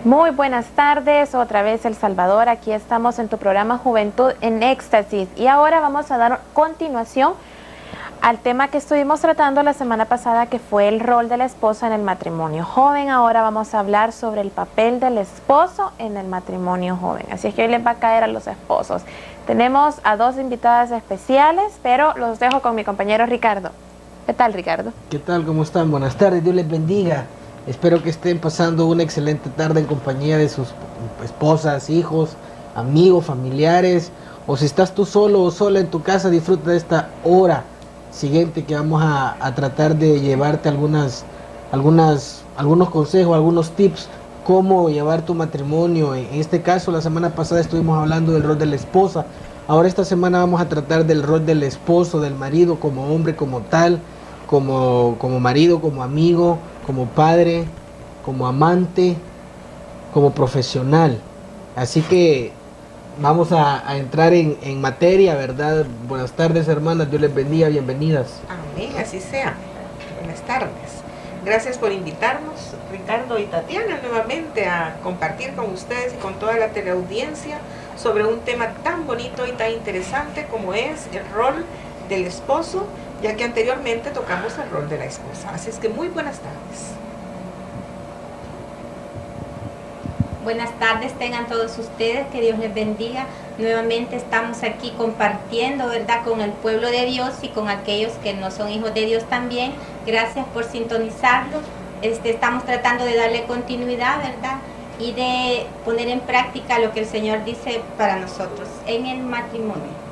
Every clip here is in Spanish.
Muy buenas tardes, otra vez El Salvador, aquí estamos en tu programa Juventud en Éxtasis y ahora vamos a dar continuación al tema que estuvimos tratando la semana pasada, que fue el rol de la esposa en el matrimonio joven. Ahora vamos a hablar sobre el papel del esposo en el matrimonio joven, así es que hoy les va a caer a los esposos. Tenemos a dos invitadas especiales, pero los dejo con mi compañero Ricardo. ¿Qué tal, Ricardo? ¿Qué tal? ¿Cómo están? Buenas tardes, Dios les bendiga. Espero que estén pasando una excelente tarde en compañía de sus esposas, hijos, amigos, familiares. O si estás tú solo o sola en tu casa, disfruta de esta hora siguiente que vamos a tratar de llevarte algunos consejos, algunos tips, cómo llevar tu matrimonio. En este caso, la semana pasada estuvimos hablando del rol de la esposa. Ahora esta semana vamos a tratar del rol del esposo, del marido, como hombre, como tal, como marido, como amigo, como padre, como amante, como profesional. Así que vamos a entrar en materia, ¿verdad? Buenas tardes, hermanas, Dios les bendiga, bienvenidas. Amén, así sea. Buenas tardes. Gracias por invitarnos, Ricardo y Tatiana, nuevamente a compartir con ustedes y con toda la teleaudiencia sobre un tema tan bonito y tan interesante como es el rol del esposo, ya que anteriormente tocamos el rol de la esposa. Así es que muy buenas tardes. Buenas tardes tengan todos ustedes, que Dios les bendiga. Nuevamente estamos aquí compartiendo, ¿verdad?, con el pueblo de Dios y con aquellos que no son hijos de Dios también. Gracias por sintonizarlo. Estamos tratando de darle continuidad, ¿verdad?, y de poner en práctica lo que el Señor dice para nosotros en el matrimonio.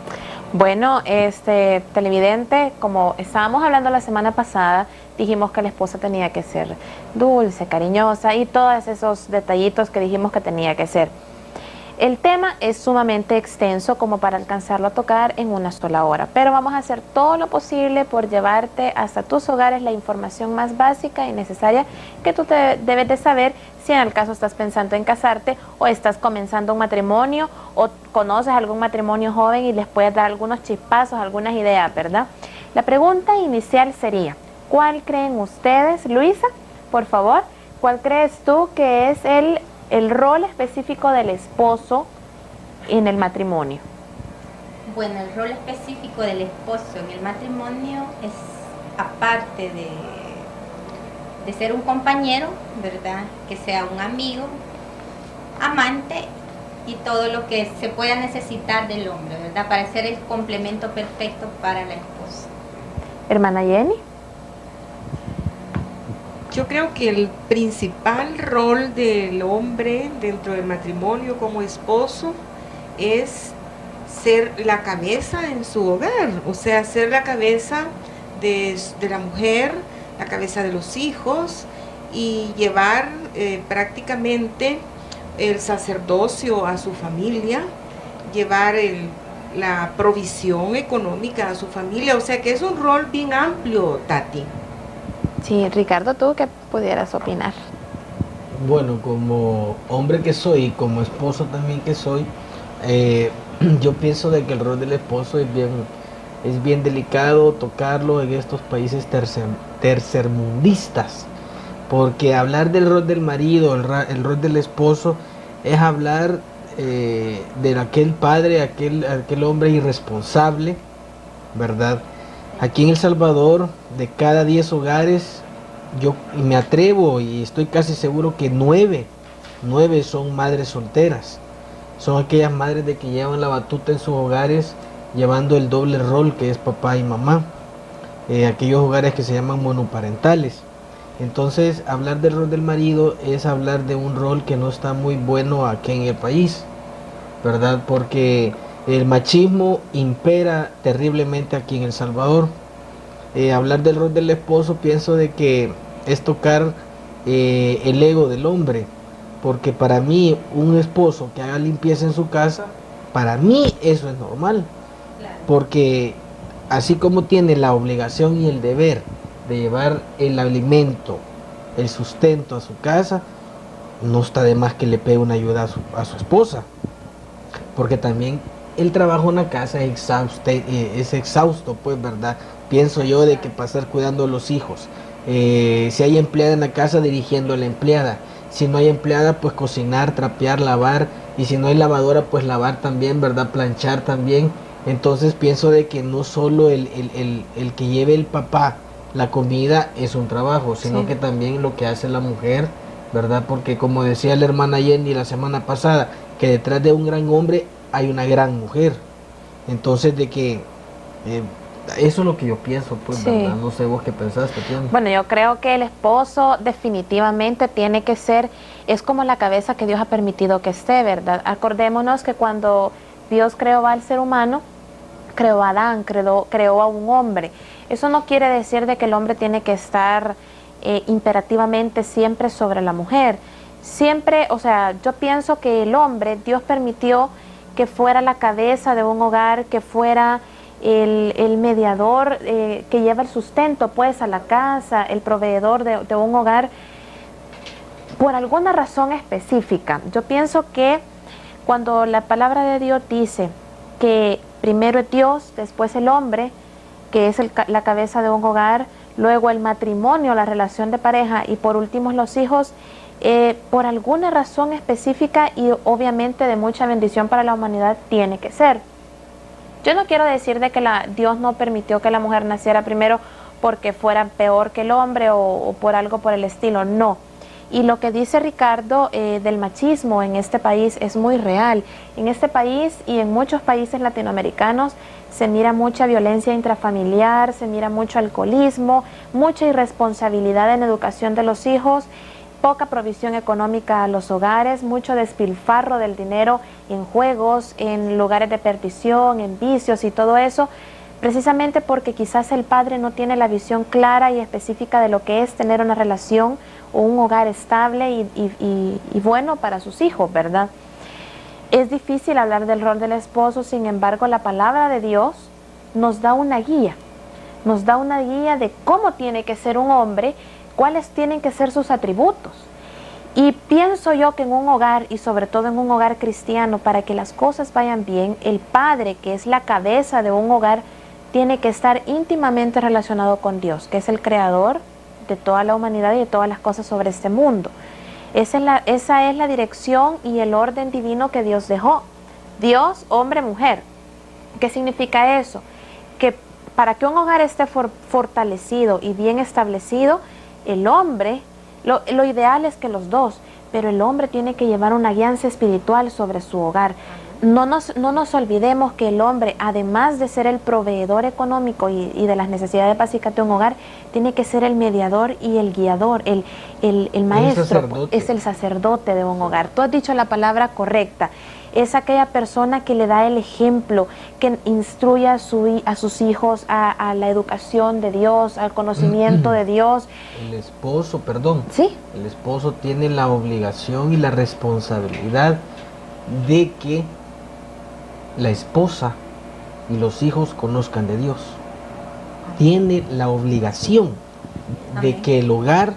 Bueno, televidente, como estábamos hablando la semana pasada, dijimos que la esposa tenía que ser dulce, cariñosa y todos esos detallitos que dijimos que tenía que ser. El tema es sumamente extenso como para alcanzarlo a tocar en una sola hora, pero vamos a hacer todo lo posible por llevarte hasta tus hogares la información más básica y necesaria que tú debes de saber si en el caso estás pensando en casarte o estás comenzando un matrimonio o conoces algún matrimonio joven y les puedes dar algunos chispazos, algunas ideas, ¿verdad? La pregunta inicial sería, ¿cuál creen ustedes, Luisa, por favor, cuál crees tú que es el rol específico del esposo en el matrimonio? Bueno, el rol específico del esposo en el matrimonio es, aparte de ser un compañero, ¿verdad?, que sea un amigo, amante y todo lo que se pueda necesitar del hombre, ¿verdad?, para ser el complemento perfecto para la esposa. Hermana Jenny. Yo creo que el principal rol del hombre dentro del matrimonio como esposo es ser la cabeza en su hogar, o sea, ser la cabeza de la mujer, la cabeza de los hijos y llevar prácticamente el sacerdocio a su familia, llevar la provisión económica a su familia, o sea que es un rol bien amplio, Tati. Sí, Ricardo, ¿tú qué pudieras opinar? Bueno, como hombre que soy y como esposo también que soy, yo pienso de que el rol del esposo es bien delicado tocarlo en estos países tercermundistas, porque hablar del rol del marido, el rol del esposo, es hablar de aquel padre, aquel hombre irresponsable, ¿verdad? Aquí en El Salvador, de cada 10 hogares, yo me atrevo y estoy casi seguro que 9 son madres solteras. Son aquellas madres de que llevan la batuta en sus hogares, llevando el doble rol que es papá y mamá. Aquellos hogares que se llaman monoparentales. Entonces, hablar del rol del marido es hablar de un rol que no está muy bueno aquí en el país, ¿verdad? Porque el machismo impera terriblemente aquí en El Salvador. Hablar del rol del esposo, pienso de que es tocar el ego del hombre, porque para mí un esposo que haga limpieza en su casa, para mí eso es normal, porque así como tiene la obligación y el deber de llevar el alimento, el sustento a su casa, no está de más que le pegue una ayuda a su esposa, porque también el trabajo en la casa es exhausto, pues, ¿verdad? Pienso yo de que pasar cuidando a los hijos, si hay empleada en la casa, dirigiendo a la empleada, Si no hay empleada, pues cocinar, trapear, lavar. Y si no hay lavadora, pues lavar también, ¿verdad? Planchar también. Entonces pienso de que no solo el que lleve el papá la comida es un trabajo, sino Sí. que también lo que hace la mujer, ¿verdad? Porque como decía la hermana Jenny la semana pasada, que detrás de un gran hombre hay una gran mujer. Entonces de que eso es lo que yo pienso, pues, Sí. ¿verdad? No sé vos qué pensás, Tatiana. Bueno, yo creo que el esposo definitivamente tiene que ser, es como la cabeza que Dios ha permitido que esté, ¿verdad? Acordémonos que cuando Dios creó al ser humano, creó a Adán, creó a un hombre. Eso no quiere decir de que el hombre tiene que estar imperativamente siempre sobre la mujer. Siempre, o sea, yo pienso que el hombre, Dios permitió que fuera la cabeza de un hogar, que fuera el mediador que lleva el sustento pues a la casa, el proveedor de un hogar, por alguna razón específica. Yo pienso que cuando la palabra de Dios dice que primero es Dios, después el hombre, que es la cabeza de un hogar, luego el matrimonio, la relación de pareja y por último los hijos, por alguna razón específica y obviamente de mucha bendición para la humanidad tiene que ser. Yo no quiero decir de que Dios no permitió que la mujer naciera primero porque fuera peor que el hombre o por algo por el estilo, no. Y lo que dice Ricardo del machismo en este país es muy real. En este país y en muchos países latinoamericanos se mira mucha violencia intrafamiliar, se mira mucho alcoholismo, mucha irresponsabilidad en educación de los hijos, poca provisión económica a los hogares, mucho despilfarro del dinero en juegos, en lugares de perdición, en vicios y todo eso, precisamente porque quizás el padre no tiene la visión clara y específica de lo que es tener una relación o un hogar estable y bueno para sus hijos, ¿verdad? Es difícil hablar del rol del esposo, sin embargo, la palabra de Dios nos da una guía de cómo tiene que ser un hombre, cuáles tienen que ser sus atributos. Y pienso yo que en un hogar, y sobre todo en un hogar cristiano, para que las cosas vayan bien, el padre, que es la cabeza de un hogar, tiene que estar íntimamente relacionado con Dios, que es el creador de toda la humanidad y de todas las cosas sobre este mundo. Esa es la dirección y el orden divino que Dios dejó. Dios, hombre, mujer. ¿Qué significa eso? Que para que un hogar esté fortalecido y bien establecido, el hombre, lo ideal es que los dos, pero el hombre tiene que llevar una guianza espiritual sobre su hogar. No nos olvidemos que el hombre, además de ser el proveedor económico y de las necesidades básicas de un hogar, tiene que ser el mediador y el guiador, el maestro, es el sacerdote de un hogar. Tú has dicho la palabra correcta. Es aquella persona que le da el ejemplo, que instruye a sus hijos a la educación de Dios, al conocimiento de Dios. El esposo, perdón. Sí. El esposo tiene la obligación y la responsabilidad de que la esposa y los hijos conozcan de Dios. Tiene la obligación de que el hogar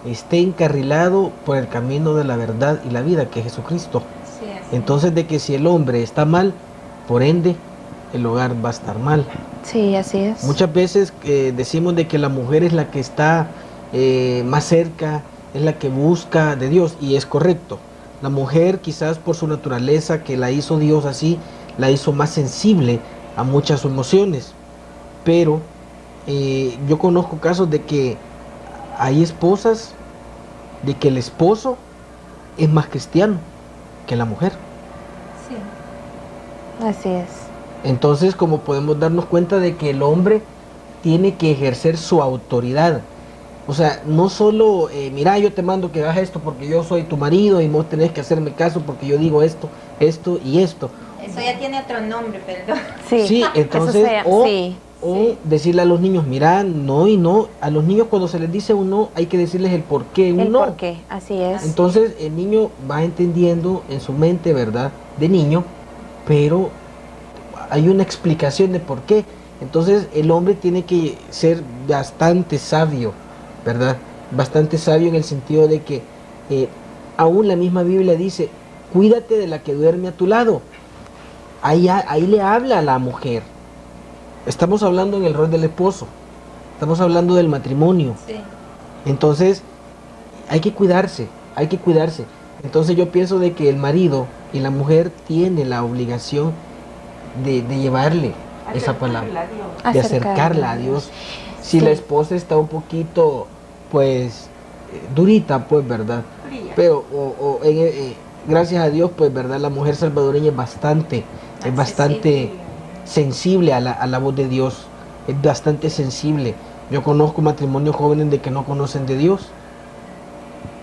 esté encarrilado por el camino de la verdad y la vida, que es Jesucristo. Sí, así. Entonces, de que si el hombre está mal, por ende, el hogar va a estar mal. Sí, así es. Muchas veces decimos de que la mujer es la que está más cerca, es la que busca de Dios, y es correcto. La mujer, quizás por su naturaleza, que la hizo Dios así, la hizo más sensible a muchas emociones. Pero yo conozco casos de que hay esposas, de que el esposo es más cristiano que la mujer. Sí. Así es. Entonces, como podemos darnos cuenta de que el hombre tiene que ejercer su autoridad. O sea, no solo, mira, yo te mando que hagas esto porque yo soy tu marido y vos tenés que hacerme caso porque yo digo esto, esto y esto. Eso ya tiene otro nombre, perdón. Sí, Sí, entonces, sí. o decirle a los niños, mira, no y no. A los niños cuando se les dice un no, hay que decirles el por qué un El no. por qué, así es. Entonces el niño va entendiendo en su mente, ¿verdad? De niño, pero hay una explicación de por qué. Entonces el hombre tiene que ser bastante sabio, ¿verdad? Bastante sabio en el sentido de que aún la misma Biblia dice, cuídate de la que duerme a tu lado. Ahí le habla a la mujer. Estamos hablando en el rol del esposo. Estamos hablando del matrimonio. Sí. Entonces, hay que cuidarse. hay que cuidarse. Entonces yo pienso de que el marido y la mujer tienen la obligación de llevarle esa palabra, de acercarla a Dios. Si la esposa está un poquito, pues, durita, pues, ¿verdad? Fría. Pero, gracias a Dios, pues, ¿verdad? La mujer salvadoreña es bastante sensible a la voz de Dios, es bastante sensible. Yo conozco matrimonios jóvenes de que no conocen de Dios,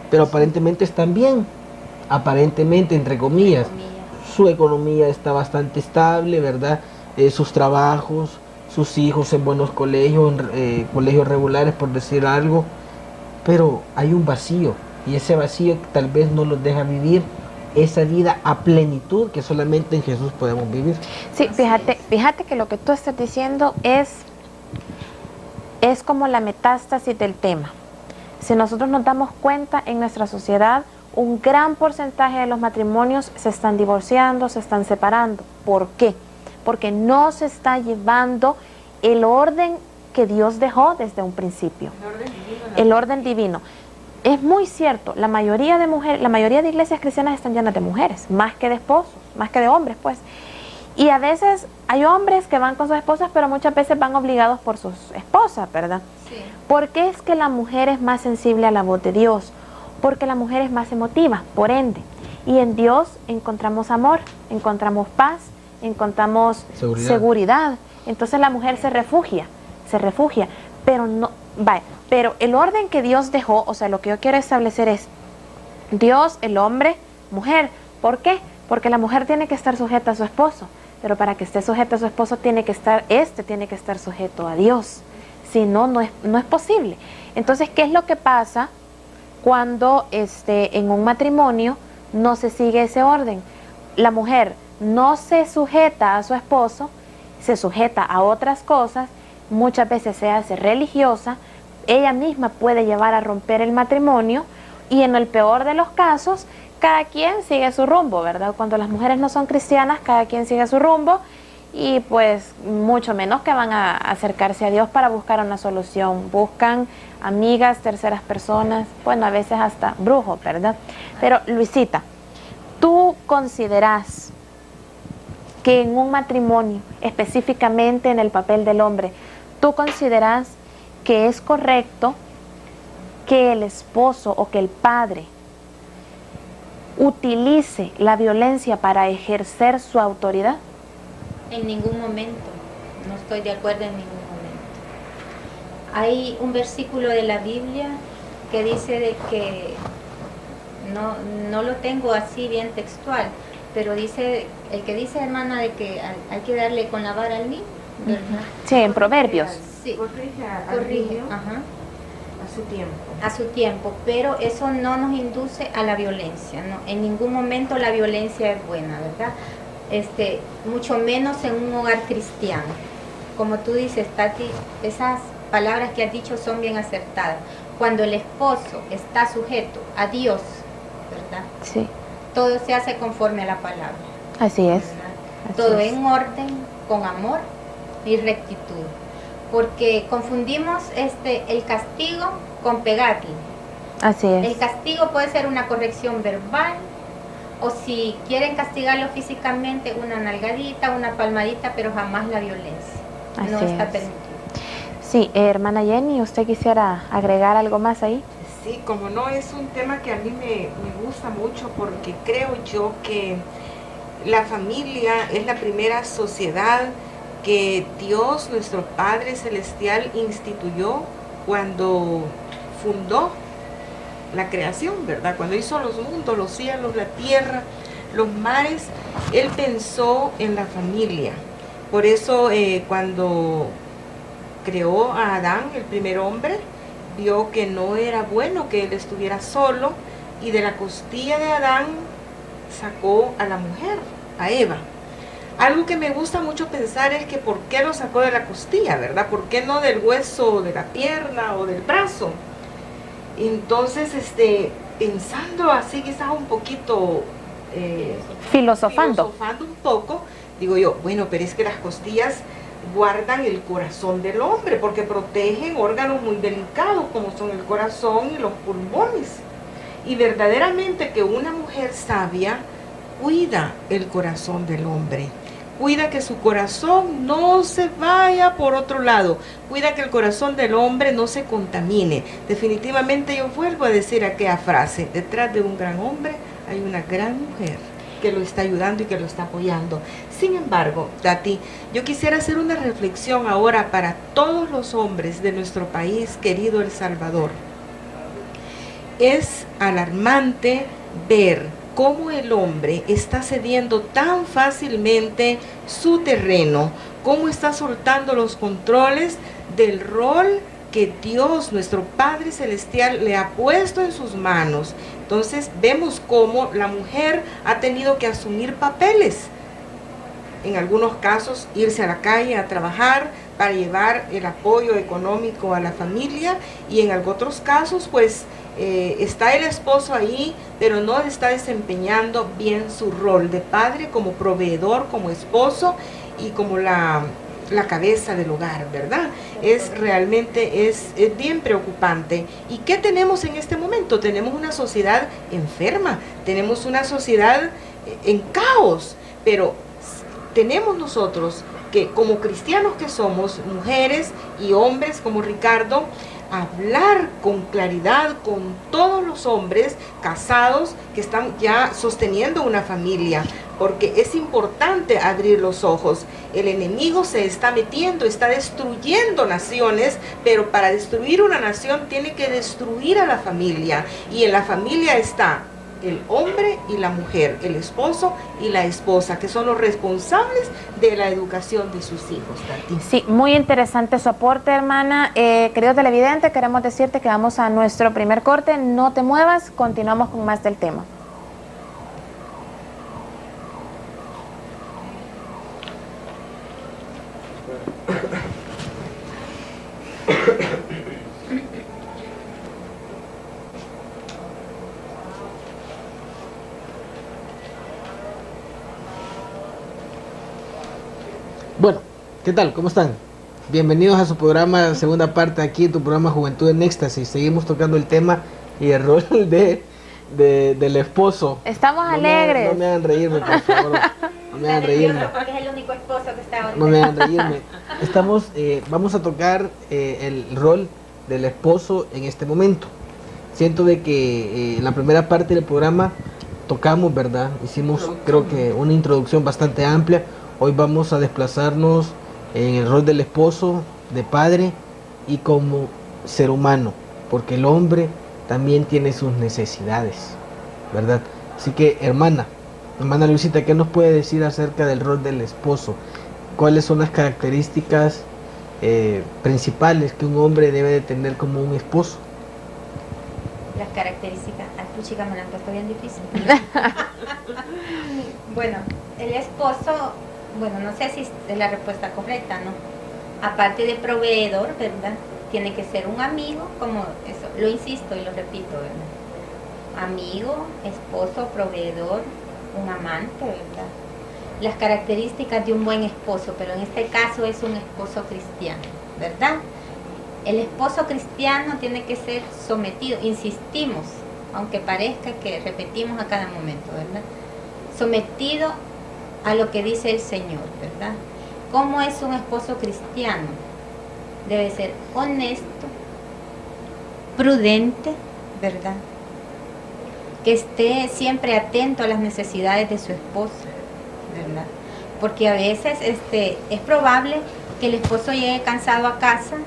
pero aparentemente están bien, aparentemente, entre comillas. Su economía está bastante estable, ¿verdad? Sus trabajos, sus hijos en buenos colegios, colegios regulares, por decir algo, pero hay un vacío, y ese vacío tal vez no los deja vivir esa vida a plenitud que solamente en Jesús podemos vivir. Sí, fíjate que lo que tú estás diciendo es como la metástasis del tema. Si nosotros nos damos cuenta, en nuestra sociedad un gran porcentaje de los matrimonios se están divorciando, se están separando. ¿Por qué? Porque no se está llevando el orden que Dios dejó desde un principio. El orden divino. Es muy cierto, la mayoría de iglesias cristianas están llenas de mujeres, más que de esposos, más que de hombres, pues. Y a veces hay hombres que van con sus esposas, pero muchas veces van obligados por sus esposas, ¿verdad? Sí. ¿Por qué es que la mujer es más sensible a la voz de Dios? Porque la mujer es más emotiva, por ende. Y en Dios encontramos amor, encontramos paz, encontramos seguridad. Entonces la mujer se refugia, pero no, vaya, pero el orden que Dios dejó, o sea, lo que yo quiero establecer es Dios, el hombre, mujer. ¿Por qué? Porque la mujer tiene que estar sujeta a su esposo, pero para que esté sujeta a su esposo tiene que estar sujeto a Dios. Si no, no es posible. Entonces, ¿qué es lo que pasa cuando en un matrimonio no se sigue ese orden? La mujer no se sujeta a su esposo, se sujeta a otras cosas, muchas veces se hace religiosa, ella misma puede llevar a romper el matrimonio, y en el peor de los casos, cada quien sigue su rumbo, ¿verdad? Cuando las mujeres no son cristianas, cada quien sigue su rumbo, y pues mucho menos que van a acercarse a Dios para buscar una solución. Buscan amigas, terceras personas, bueno, a veces hasta brujos, ¿verdad? Pero Luisita, ¿tú consideras que en un matrimonio, específicamente en el papel del hombre, tú consideras que es correcto que el esposo o que el padre utilice la violencia para ejercer su autoridad? En ningún momento, no estoy de acuerdo en ningún momento. Hay un versículo de la Biblia que dice de que, no lo tengo así bien textual, pero dice, el que dice, hermana, de que hay que darle con la vara al niño, ¿verdad? Sí, en Proverbios. Sí, Corrige ajá, a su tiempo. a su tiempo, pero eso no nos induce a la violencia, ¿no? En ningún momento la violencia es buena, ¿verdad? Mucho menos en un hogar cristiano. Como tú dices, Tati, esas palabras que has dicho son bien acertadas. Cuando el esposo está sujeto a Dios, ¿verdad? Sí, Todo se hace conforme a la palabra, así es. ¿verdad? Así Todo es. en orden, con amor y rectitud. Porque confundimos el castigo con pegarle. Así El es. castigo puede ser una corrección verbal, o si quieren castigarlo físicamente, una nalgadita, una palmadita, pero jamás la violencia. No Así está es. permitido. Sí, hermana Jenny, ¿usted quisiera agregar algo más ahí? Sí, como no, es un tema que a mí me gusta mucho, porque creo yo que la familia es la primera sociedad que Dios, nuestro Padre Celestial, instituyó cuando fundó la creación, ¿verdad? Cuando hizo los mundos, los cielos, la tierra, los mares, Él pensó en la familia. Por eso cuando creó a Adán, el primer hombre, vio que no era bueno que él estuviera solo, y de la costilla de Adán sacó a la mujer, a Eva. Algo que me gusta mucho pensar es que por qué lo sacó de la costilla, ¿verdad? ¿Por qué no del hueso de la pierna o del brazo? Entonces, pensando así quizás un poquito... Filosofando. un poco, digo yo, bueno, pero es que las costillas guardan el corazón del hombre, porque protegen órganos muy delicados como son el corazón y los pulmones. Y verdaderamente que una mujer sabia cuida el corazón del hombre. Cuida que su corazón no se vaya por otro lado. Cuida que el corazón del hombre no se contamine. Definitivamente yo vuelvo a decir aquella frase. Detrás de un gran hombre hay una gran mujer que lo está ayudando y que lo está apoyando. Sin embargo, Tati, yo quisiera hacer una reflexión ahora para todos los hombres de nuestro país, querido El Salvador. Es alarmante ver cómo el hombre está cediendo tan fácilmente su terreno, cómo está soltando los controles del rol que Dios, nuestro Padre Celestial, le ha puesto en sus manos. Entonces vemos cómo la mujer ha tenido que asumir papeles. En algunos casos irse a la calle a trabajar para llevar el apoyo económico a la familia, y en otros casos pues está el esposo ahí, pero no está desempeñando bien su rol de padre, como proveedor, como esposo y como la cabeza del hogar, ¿verdad? Realmente es bien preocupante. ¿Y qué tenemos en este momento? Tenemos una sociedad enferma, tenemos una sociedad en caos, pero tenemos nosotros que, como cristianos que somos, mujeres y hombres como Ricardo, hablar con claridad con todos los hombres casados que están ya sosteniendo una familia, porque es importante abrir los ojos. El enemigo se está metiendo, está destruyendo naciones, pero para destruir una nación tiene que destruir a la familia, y en la familia está el hombre y la mujer, el esposo y la esposa, que son los responsables de la educación de sus hijos. Tati. Sí, muy interesante su aporte, hermana. Querido televidente, queremos decirte que vamos a nuestro primer corte. No te muevas, continuamos con más del tema. Bueno, ¿qué tal? ¿Cómo están? Bienvenidos a su programa, segunda parte aquí, tu programa Juventud en Éxtasis. Seguimos tocando el tema y el rol del esposo. Estamos alegres. No me hagan reírme, por favor. No me hagan reírme. Porque es el único esposo que está ahorita. No me hagan reírme. Vamos a tocar el rol del esposo en este momento. Siento de que en la primera parte del programa tocamos, ¿verdad? Hicimos, creo que, una introducción bastante amplia. Hoy vamos a desplazarnos en el rol del esposo, de padre y como ser humano, porque el hombre también tiene sus necesidades, ¿verdad? Así que, hermana Luisita, ¿qué nos puede decir acerca del rol del esposo? ¿Cuáles son las características principales que un hombre debe de tener como un esposo? Las características, chica, me la han puesto bien difícil. Bueno, el esposo, bueno, no sé si es la respuesta correcta, ¿no? Aparte de proveedor, ¿verdad? Tiene que ser un amigo, como eso, lo insisto y lo repito, ¿verdad? Amigo, esposo, proveedor, un amante, ¿verdad? Las características de un buen esposo, pero en este caso es un esposo cristiano, ¿verdad? El esposo cristiano tiene que ser sometido, insistimos, aunque parezca que repetimos a cada momento, ¿verdad? Sometido a lo que dice el Señor, ¿verdad? ¿Cómo es un esposo cristiano? Debe ser honesto, prudente, ¿verdad? Que esté siempre atento a las necesidades de su esposa, ¿verdad? Porque a veces es probable que el esposo llegue cansado a casa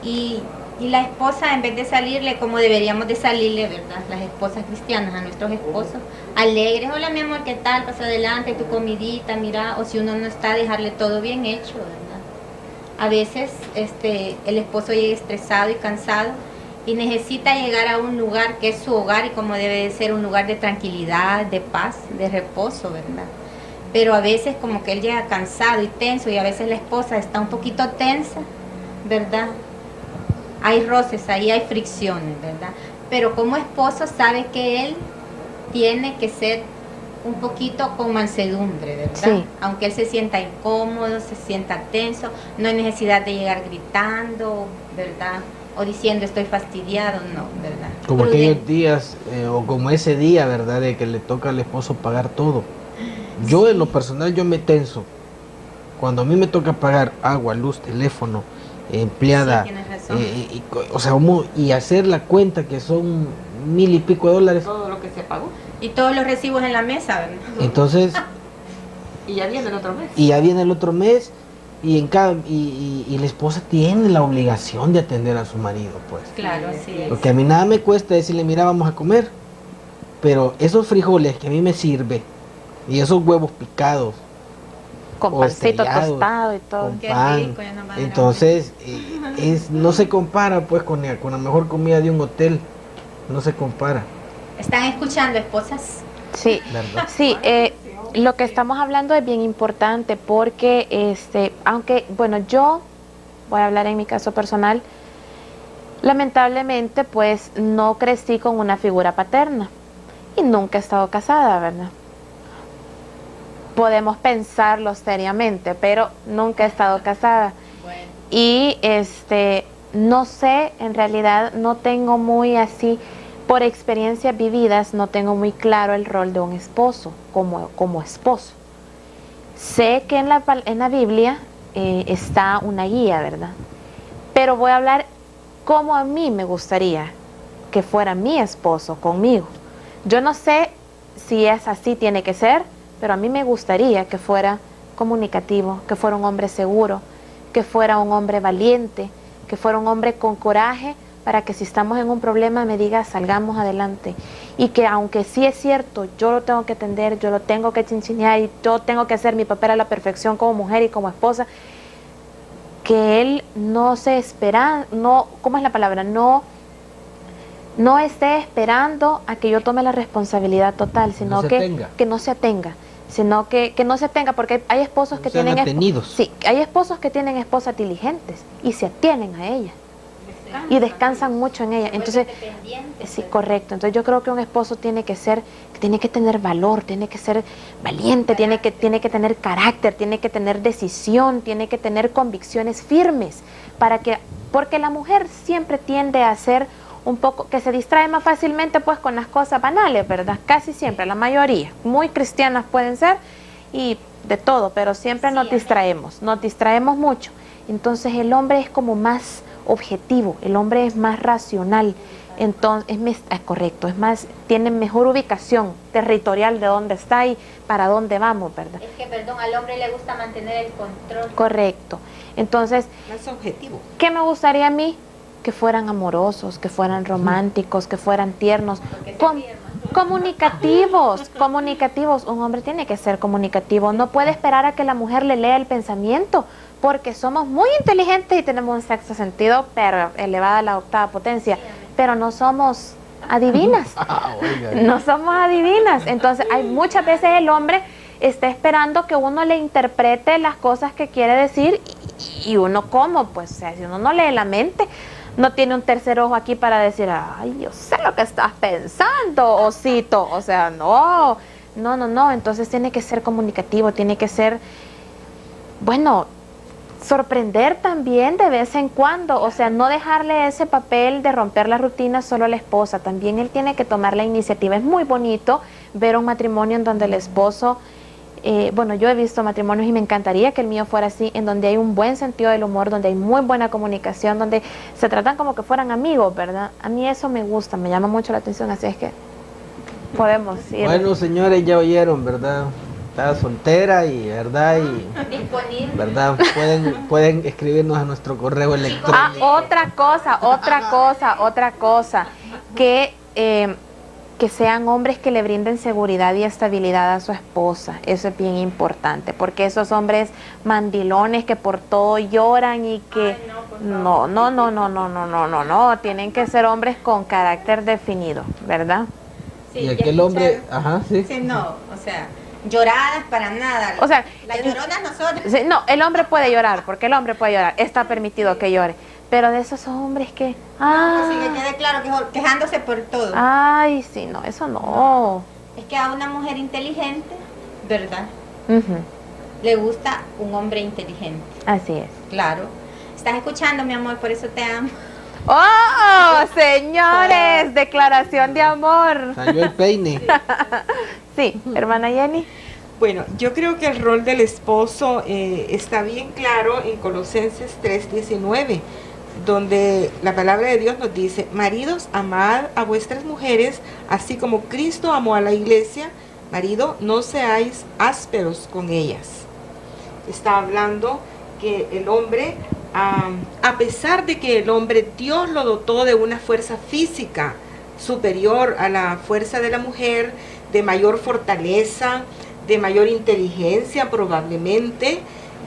y la esposa, en vez de salirle como deberíamos de salirle, ¿verdad? Las esposas cristianas a nuestros esposos, alegres, hola mi amor, ¿qué tal? Pasa adelante, tu comidita, mira, o si uno no está, dejarle todo bien hecho, ¿verdad? A veces el esposo llega estresado y cansado y necesita llegar a un lugar que es su hogar y como debe de ser un lugar de tranquilidad, de paz, de reposo, ¿verdad? Pero a veces como que él llega cansado y tenso y a veces la esposa está un poquito tensa, ¿verdad? Hay roces, ahí hay fricciones, ¿verdad? Pero como esposo sabe que él tiene que ser un poquito con mansedumbre, ¿verdad? Sí. Aunque él se sienta incómodo, se sienta tenso, no hay necesidad de llegar gritando, ¿verdad? o diciendo estoy fastidiado, no, ¿verdad? Como Prudente. aquellos días, o como ese día, ¿verdad? De que le toca al esposo pagar todo. Yo en lo personal, yo me tenso. Cuando a mí me toca pagar agua, luz, teléfono, empleada, Sí, tienes razón. o sea, y hacer la cuenta que son 1000 y pico de dólares. Todo lo que se pagó. Y todos los recibos en la mesa, ¿verdad? Entonces, Y ya viene el otro mes. y ya viene el otro mes, y la esposa tiene la obligación de atender a su marido, pues. Claro, así es. Porque a mí nada me cuesta decirle, mira, vamos a comer. Pero esos frijoles que a mí me sirve, y esos huevos picados, Con o pancito estrellados, tostado y todo. con Qué pan, rico, ya no va a dar entonces no se compara pues con la mejor comida de un hotel, no se compara, ¿Están escuchando, esposas? Sí, ¿verdad? sí, lo que estamos hablando es bien importante porque, aunque, bueno, yo voy a hablar en mi caso personal, lamentablemente pues no crecí con una figura paterna y nunca he estado casada, ¿verdad? Podemos pensarlo seriamente, pero nunca he estado casada. Bueno. Y no sé, en realidad no tengo muy así, por experiencias vividas, no tengo muy claro el rol de un esposo, como esposo. Sé que en la Biblia está una guía, ¿verdad? Pero voy a hablar como a mí me gustaría que fuera mi esposo conmigo. Yo no sé si es así, tiene que ser, pero a mí me gustaría que fuera comunicativo, que fuera un hombre seguro, que fuera un hombre valiente, que fuera un hombre con coraje para que si estamos en un problema me diga salgamos adelante. Y que aunque sí es cierto, yo lo tengo que atender, yo lo tengo que chinchinear y yo tengo que hacer mi papel a la perfección como mujer y como esposa, que él no se espera, no, ¿cómo es la palabra? No esté esperando a que yo tome la responsabilidad total, sino se que atenga. no se atenga, sino que no se atenga, porque hay esposos que sean tienen atenidos. sí, hay esposos que tienen esposas diligentes y se atienen a ellas y descansan mucho en ella. Entonces, sí, correcto. Entonces yo creo que un esposo tiene que tener valor, tiene que ser valiente, tiene que tener carácter, tiene que tener decisión, tiene que tener convicciones firmes, porque la mujer siempre tiende a ser un poco, que se distrae más fácilmente pues con las cosas banales, ¿verdad? Casi siempre, la mayoría, muy cristianas pueden ser y de todo, pero siempre nos distraemos mucho. Entonces el hombre es como más objetivo, el hombre es más racional, entonces correcto, es más, tiene mejor ubicación territorial de dónde está y para dónde vamos, ¿verdad? Es que, perdón, al hombre le gusta mantener el control. Correcto. Entonces, Más objetivo. ¿qué me gustaría a mí? Que fueran amorosos, que fueran románticos, que fueran tiernos, comunicativos. Un hombre tiene que ser comunicativo, no puede esperar a que la mujer le lea el pensamiento, porque somos muy inteligentes y tenemos un sexto sentido, pero elevada a la octava potencia, pero no somos adivinas. No somos adivinas. Entonces, hay muchas veces el hombre está esperando que uno le interprete las cosas que quiere decir y uno como, pues, o sea, si uno no lee la mente, no tiene un tercer ojo aquí para decir, ay, yo sé lo que estás pensando, osito. O sea, no. Entonces tiene que ser comunicativo, tiene que ser, bueno, sorprender también de vez en cuando, o sea, no dejarle ese papel de romper la rutina solo a la esposa, también él tiene que tomar la iniciativa. Es muy bonito ver un matrimonio en donde el esposo, bueno, yo he visto matrimonios y me encantaría que el mío fuera así, en donde hay un buen sentido del humor, donde hay muy buena comunicación, donde se tratan como que fueran amigos, ¿verdad? A mí eso me gusta, me llama mucho la atención, así es que podemos ir. Bueno, señores, ya oyeron, ¿verdad? Está soltera y, ¿verdad? Y, Disponible. ¿verdad? Pueden escribirnos a nuestro correo electrónico. Otra cosa, que sean hombres que le brinden seguridad y estabilidad a su esposa. Eso es bien importante, porque esos hombres mandilones que por todo lloran y que no, tienen que ser hombres con carácter definido, ¿verdad? Sí, Y ya aquel hombre, escucharon. ajá, sí. Sí, no, o sea, lloradas para nada. O sea, las lloronas nosotros. Sí, no, el hombre puede llorar, porque el hombre puede llorar, está permitido que llore, pero de esos hombres que, Pues sí, que quede claro que quejándose por todo. ay, sí, no, eso no. Es que a una mujer inteligente, ¿verdad? Ujú, Le gusta un hombre inteligente. así es. Claro. ¿Estás escuchando, mi amor? Por eso te amo. ¡Oh, señores! Declaración de amor. Salió el peine. Sí, hermana Jenny. Bueno, yo creo que el rol del esposo está bien claro en Colosenses 3:19, donde la palabra de Dios nos dice: maridos, amad a vuestras mujeres, así como Cristo amó a la iglesia. Marido, no seáis ásperos con ellas. Está hablando que el hombre, a pesar de que el hombre, Dios lo dotó de una fuerza física superior a la fuerza de la mujer, de mayor fortaleza, de mayor inteligencia probablemente,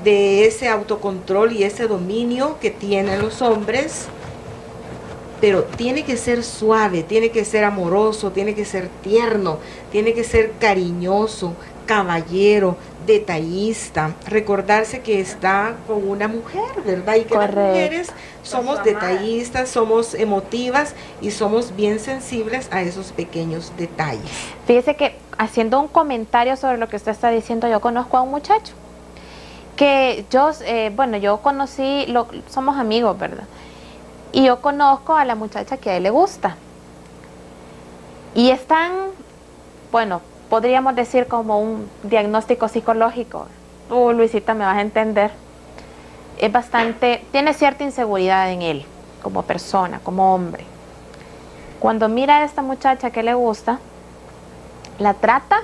de ese autocontrol y ese dominio que tienen los hombres, pero tiene que ser suave, tiene que ser amoroso, tiene que ser tierno, tiene que ser cariñoso, caballero, detallista, recordarse que está con una mujer, ¿verdad? Y que Correcto. las mujeres somos detallistas, somos emotivas y somos bien sensibles a esos pequeños detalles. Fíjese que haciendo un comentario sobre lo que usted está diciendo, yo conozco a un muchacho que yo conocí, somos amigos, ¿verdad? Y yo conozco a la muchacha que a él le gusta. Y están, bueno, podríamos decir como un diagnóstico psicológico. Luisita, me vas a entender. Es bastante, tiene cierta inseguridad en él, como persona, como hombre. Cuando mira a esta muchacha que le gusta, la trata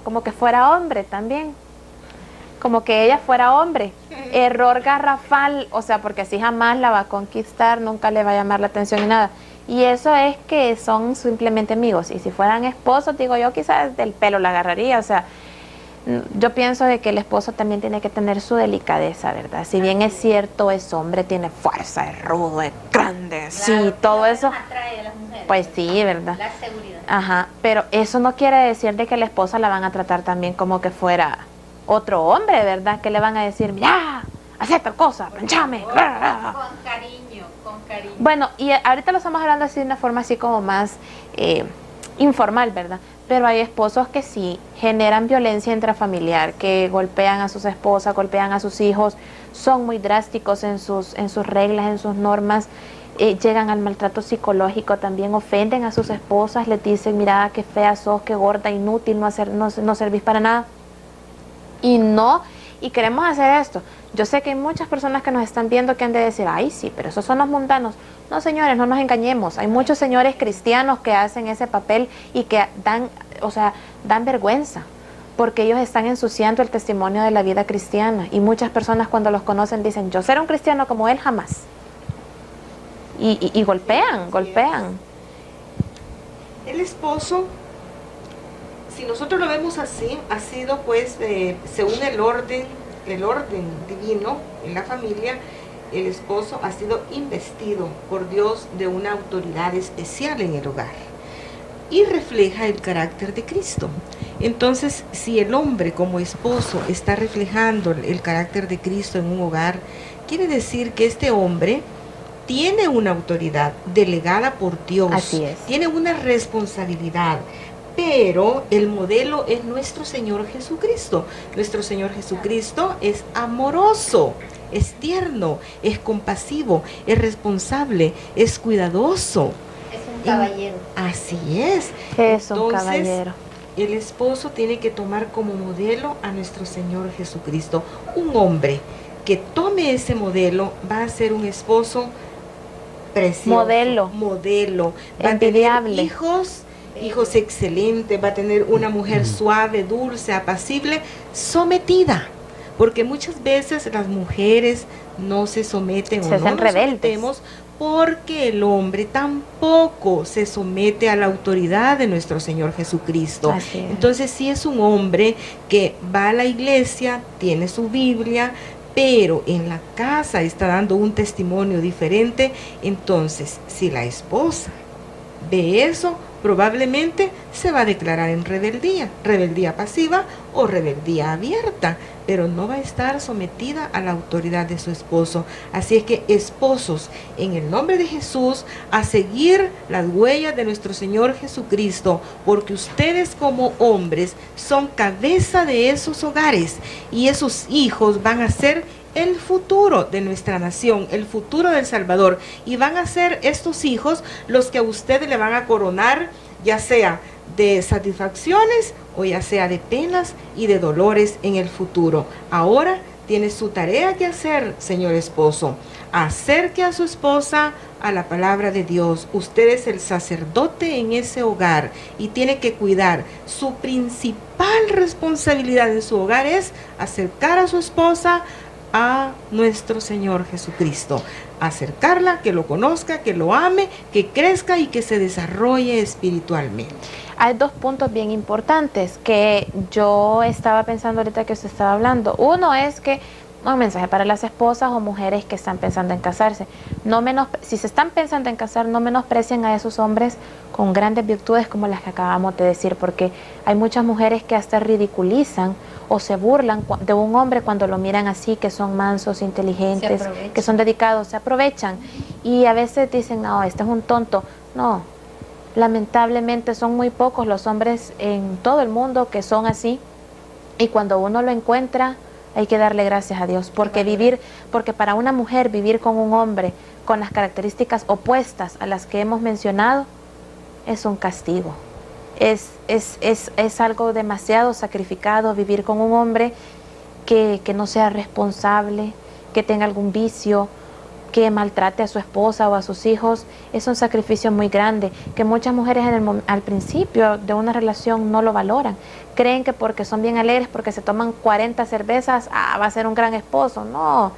como que fuera hombre también. Como que ella fuera hombre. Error garrafal, o sea, porque así jamás la va a conquistar, nunca le va a llamar la atención ni nada. Y eso es que son simplemente amigos. Y si fueran esposos, digo yo, quizás del pelo la agarraría. O sea, yo pienso de que el esposo también tiene que tener su delicadeza, ¿verdad? Si bien es cierto, es hombre, tiene fuerza, es rudo, es grande, Claro, sí, todo lo que eso. nos atrae a las mujeres. Pues sí, ¿verdad? La seguridad. Ajá, pero eso no quiere decir de que la esposa la van a tratar también como que fuera otro hombre, ¿verdad? Que le van a decir, mira, haz tal cosa, planchame. Con cariño, con cariño. Bueno, y ahorita lo estamos hablando así de una forma así como más informal, ¿verdad? Pero hay esposos que sí generan violencia intrafamiliar, que golpean a sus esposas, golpean a sus hijos, son muy drásticos en sus reglas, en sus normas, llegan al maltrato psicológico, también ofenden a sus esposas, les dicen, mira, qué fea sos, qué gorda, inútil, no servís para nada. Y queremos hacer esto. Yo sé que hay muchas personas que nos están viendo que han de decir, ay sí, pero esos son los mundanos. No, señores, no nos engañemos. Hay muchos señores cristianos que hacen ese papel y que dan vergüenza, porque ellos están ensuciando el testimonio de la vida cristiana. Y muchas personas cuando los conocen dicen, yo seré un cristiano como él jamás. Y golpean. El esposo, si nosotros lo vemos así, ha sido pues, según el orden divino en la familia, el esposo ha sido investido por Dios de una autoridad especial en el hogar y refleja el carácter de Cristo. Entonces, si el hombre como esposo está reflejando el carácter de Cristo en un hogar, quiere decir que este hombre tiene una autoridad delegada por Dios. Así es. Tiene una responsabilidad. Pero el modelo es nuestro Señor Jesucristo. Nuestro Señor Jesucristo es amoroso, es tierno, es compasivo, es responsable, es cuidadoso. Es un caballero. Así es. Es un Entonces, caballero. el esposo tiene que tomar como modelo a nuestro Señor Jesucristo. Un hombre que tome ese modelo va a ser un esposo precioso. Modelo. Va Envidiable. a tener hijos excelentes, va a tener una mujer suave, dulce, apacible, sometida. Porque muchas veces las mujeres no se someten Se o no hacen nos rebeldes. sometemos porque el hombre tampoco se somete a la autoridad de nuestro Señor Jesucristo. Así es. Entonces, si es un hombre que va a la iglesia, tiene su Biblia, pero en la casa está dando un testimonio diferente, entonces, si la esposa ve eso, probablemente se va a declarar en rebeldía pasiva o rebeldía abierta, pero no va a estar sometida a la autoridad de su esposo. Así es que, esposos, en el nombre de Jesús, a seguir las huellas de nuestro Señor Jesucristo, porque ustedes como hombres son cabeza de esos hogares y esos hijos van a ser el futuro de nuestra nación, el futuro del Salvador. Y van a ser estos hijos los que a usted le van a coronar, ya sea de satisfacciones o ya sea de penas y de dolores en el futuro. Ahora tiene su tarea que hacer, señor esposo. Acerque a su esposa a la palabra de Dios. Usted es el sacerdote en ese hogar y tiene que cuidar. Su principal responsabilidad en su hogar es acercar a su esposa a nuestro Señor Jesucristo. Acercarla, que lo conozca, que lo ame, que crezca y que se desarrolle espiritualmente. Hay dos puntos bien importantes que yo estaba pensando ahorita que usted estaba hablando. Uno es que un mensaje para las esposas o mujeres que están pensando en casarse. Si se están pensando en casar, no menosprecien a esos hombres con grandes virtudes como las que acabamos de decir, porque hay muchas mujeres que hasta ridiculizan o se burlan de un hombre cuando lo miran así, que son mansos, inteligentes, que son dedicados, se aprovechan. Y a veces dicen, no, este es un tonto. No, lamentablemente son muy pocos los hombres en todo el mundo que son así. Y cuando uno lo encuentra, hay que darle gracias a Dios, porque para una mujer vivir con un hombre con las características opuestas a las que hemos mencionado es un castigo. Es algo demasiado sacrificado vivir con un hombre que no sea responsable, que tenga algún vicio, que maltrate a su esposa o a sus hijos. Es un sacrificio muy grande que muchas mujeres al principio de una relación no lo valoran. Creen que porque son bien alegres, porque se toman 40 cervezas, va a ser un gran esposo. No,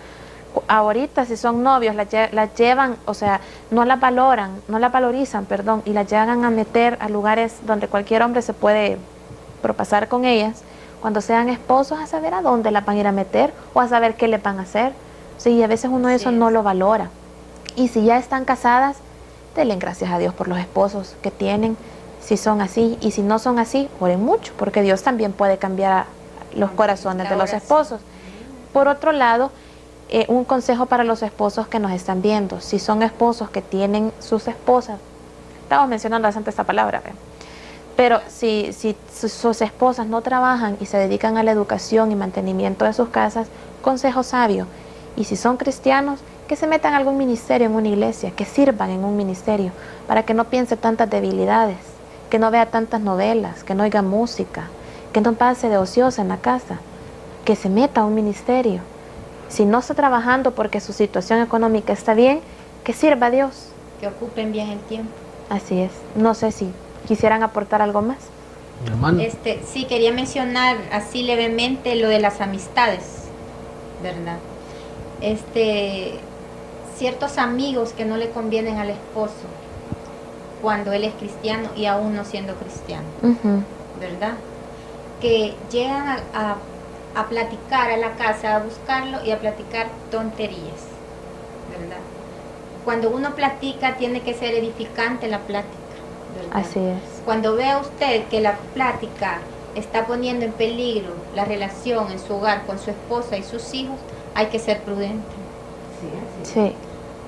ahorita si son novios las llevan, o sea, no las valorizan, y las llegan a meter a lugares donde cualquier hombre se puede propasar con ellas. Cuando sean esposos, a saber a dónde las van a ir a meter o a saber qué les van a hacer. Sí, a veces uno eso no lo valora. Y si ya están casadas, denle gracias a Dios por los esposos que tienen, si son así. Y si no son así, oren mucho, porque Dios también puede cambiar los corazones de los esposos. Por otro lado, un consejo para los esposos que nos están viendo. Si son esposos que tienen sus esposas, estamos mencionando bastante esta palabra, pero si sus esposas no trabajan y se dedican a la educación y mantenimiento de sus casas, consejo sabio. Y si son cristianos, que se metan a algún ministerio en una iglesia, que sirvan en un ministerio, para que no piense tantas debilidades, que no vea tantas novelas, que no oiga música, que no pase de ociosa en la casa, que se meta a un ministerio. Si no está trabajando porque su situación económica está bien, que sirva a Dios. Que ocupen bien el tiempo. Así es. No sé si quisieran aportar algo más. Hermano. Sí, quería mencionar así levemente lo de las amistades, ¿verdad? Ciertos amigos que no le convienen al esposo cuando él es cristiano y aún no siendo cristiano, ¿verdad? Que llegan a platicar a la casa, a buscarlo y a platicar tonterías, ¿verdad? Cuando uno platica tiene que ser edificante la plática, ¿verdad? Así es. Cuando vea usted que la plática está poniendo en peligro la relación en su hogar con su esposa y sus hijos, hay que ser prudente. Sí.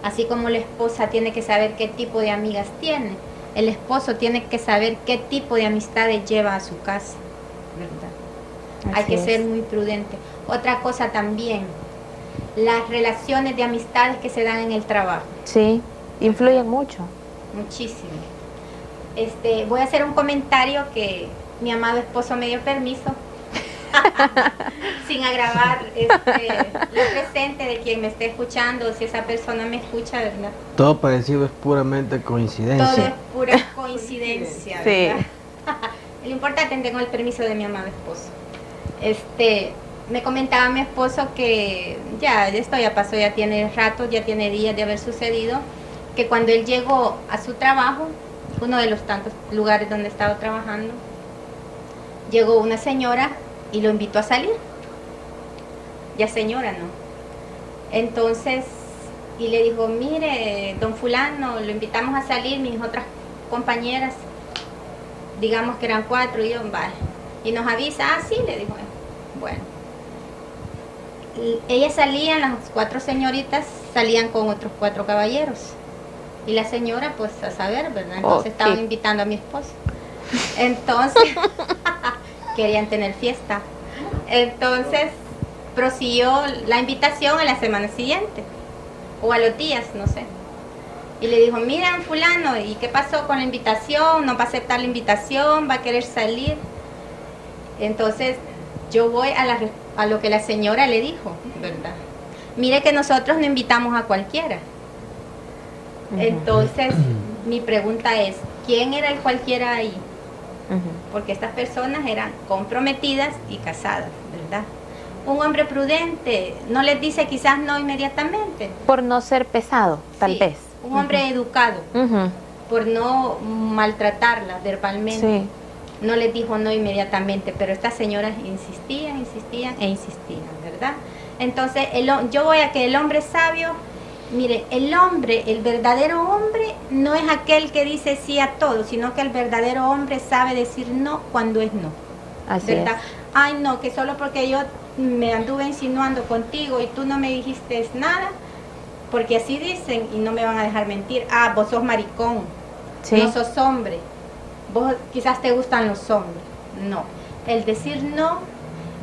Así como la esposa tiene que saber qué tipo de amigas tiene, el esposo tiene que saber qué tipo de amistades lleva a su casa, ¿verdad? Hay que ser muy prudente. Otra cosa también, las relaciones de amistades que se dan en el trabajo. Sí, influyen mucho. Muchísimo. Voy a hacer un comentario que mi amado esposo me dio permiso. Sin agravar lo presente de quien me esté escuchando, si esa persona me escucha, ¿verdad? Todo parecido es puramente coincidencia. Todo es pura coincidencia, ¿verdad? Sí. Lo importante, tengo el permiso de mi amado esposo. Me comentaba mi esposo que esto ya pasó, ya tiene rato, ya tiene días de haber sucedido, que cuando él llegó a su trabajo, uno de los tantos lugares donde estaba trabajando, llegó una señora y lo invitó a salir. Ya señora, ¿no? Entonces, y le dijo, mire, don fulano, lo invitamos a salir, mis otras compañeras, digamos que eran 4, y yo, vale. Y nos avisa, sí, le dijo él. Bueno. Ellas salían, las 4 señoritas salían con otros 4 caballeros. Y la señora, pues, a saber, ¿verdad? Entonces estaban invitando a mi esposo. Entonces, querían tener fiesta. Entonces, prosiguió la invitación a la semana siguiente, o a los días, no sé. Y le dijo, miren fulano, ¿y qué pasó con la invitación? ¿No va a aceptar la invitación? ¿Va a querer salir? Entonces yo voy a lo que la señora le dijo, ¿verdad? Mire que nosotros no invitamos a cualquiera. Entonces mi pregunta es, ¿quién era el cualquiera ahí? Porque estas personas eran comprometidas y casadas, ¿verdad? Un hombre prudente no les dice quizás no inmediatamente. Por no ser pesado, tal Sí, vez. un hombre educado, por no maltratarla verbalmente. Sí. No les dijo no inmediatamente, pero estas señoras insistían e insistían, ¿verdad? Entonces yo voy a que el hombre sabio, mire, el hombre, el verdadero hombre no es aquel que dice sí a todo, sino que el verdadero hombre sabe decir no cuando es no. Así ¿verdad? es. Ay, no, que solo porque yo me anduve insinuando contigo y tú no me dijiste nada, porque así dicen y no me van a dejar mentir. Ah, vos sos maricón, Sí. no sos hombre, vos quizás te gustan los hombres. No, el decir no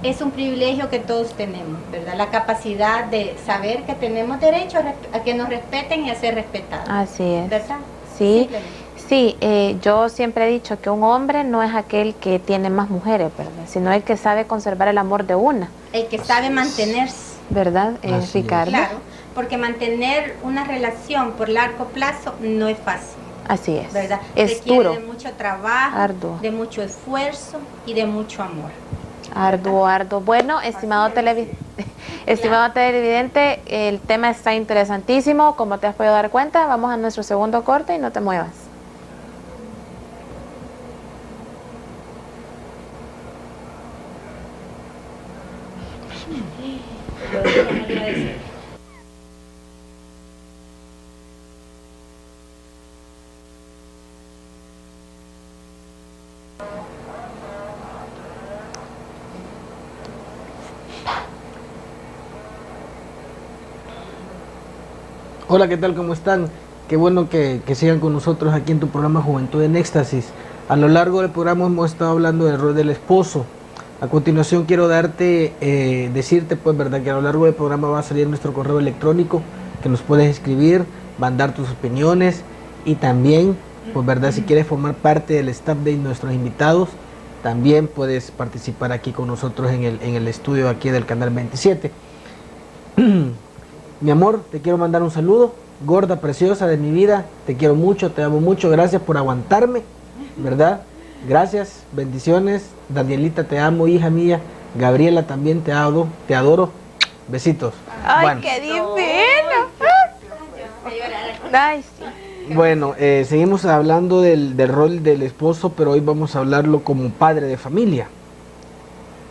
es un privilegio que todos tenemos, ¿verdad? La capacidad de saber que tenemos derecho a que nos respeten y a ser respetados. Así es. ¿Verdad? Sí. Simplemente. Sí, yo siempre he dicho que un hombre no es aquel que tiene más mujeres, ¿verdad? Sino el que sabe conservar el amor de una, El que sabe mantenerse. ¿verdad, Así es. Ricardo? Claro, porque mantener una relación por largo plazo no es fácil, Así es. ¿verdad? Es Requiere duro, de mucho trabajo, arduo. de mucho esfuerzo y de mucho amor. arduo, arduo. Bueno, estimado televidente, el tema está interesantísimo. Como te has podido dar cuenta, vamos a nuestro segundo corte y no te muevas. Hola, ¿qué tal? ¿Cómo están? Qué bueno que sigan con nosotros aquí en tu programa Juventud en Éxtasis. A lo largo del programa hemos estado hablando del rol del esposo. A continuación quiero decirte pues, verdad, que a lo largo del programa va a salir nuestro correo electrónico, que nos puedes escribir, mandar tus opiniones y también, pues verdad, si quieres formar parte del staff de nuestros invitados, también puedes participar aquí con nosotros en el estudio aquí del Canal 27. Mi amor, te quiero mandar un saludo, gorda, preciosa de mi vida, te quiero mucho, te amo mucho, gracias por aguantarme, ¿verdad? Gracias, bendiciones, Danielita, te amo, hija mía, Gabriela también te adoro, besitos. ¡Ay, Bueno. qué divino! Ay, sí. Bueno, seguimos hablando del rol del esposo, pero hoy vamos a hablarlo como padre de familia,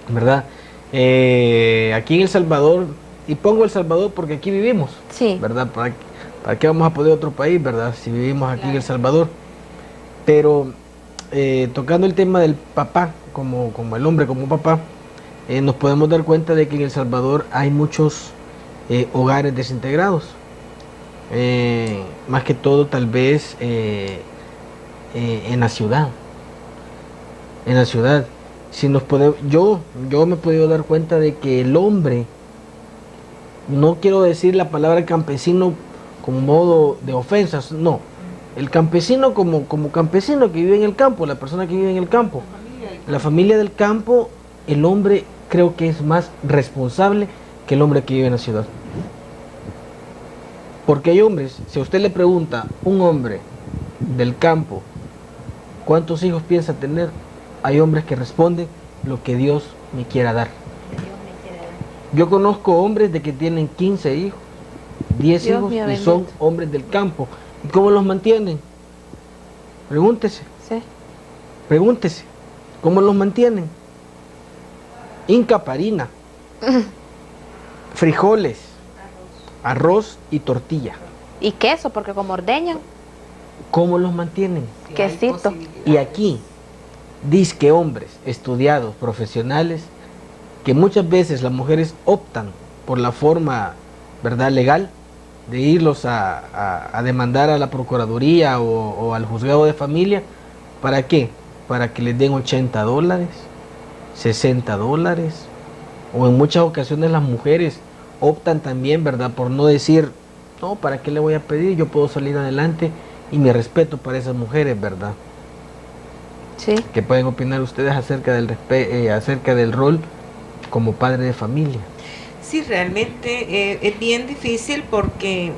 ¿verdad? Aquí en El Salvador, y pongo El Salvador porque aquí vivimos, Sí. ¿verdad? ¿Para qué vamos a poder otro país, verdad? Si vivimos aquí en El Salvador. Pero tocando el tema del papá, como el hombre como papá, nos podemos dar cuenta de que en El Salvador hay muchos hogares desintegrados. Más que todo tal vez en la ciudad. En la ciudad. Si nos yo me he podido dar cuenta de que el hombre, no quiero decir la palabra campesino como modo de ofensas, no. El campesino como campesino que vive en el campo, la persona que vive en el campo. La familia del campo, el hombre creo que es más responsable que el hombre que vive en la ciudad. Porque hay hombres, si a usted le pregunta, un hombre del campo, ¿cuántos hijos piensa tener? Hay hombres que responden lo que Dios me quiera dar. Yo conozco hombres de que tienen 15 hijos, 10 Dios hijos mío, y son bendito. hombres del campo. ¿Y cómo los mantienen? Pregúntese, Sí. pregúntese, ¿cómo los mantienen? Incaparina, frijoles, arroz y tortilla. Y queso, porque como ordeñan, ¿Cómo los mantienen? Si hay quesito. posibilidades. Y aquí, dizque hombres estudiados, profesionales, que muchas veces las mujeres optan por la forma, ¿verdad?, legal, de irlos a demandar a la Procuraduría o al juzgado de familia. ¿Para qué? Para que les den $80, $60, o en muchas ocasiones las mujeres optan también, ¿verdad?, por no decir, no, ¿para qué le voy a pedir? Yo puedo salir adelante, y mi respeto para esas mujeres, ¿verdad? Sí. ¿Qué pueden opinar ustedes acerca del rol como padre de familia? Sí, realmente es bien difícil porque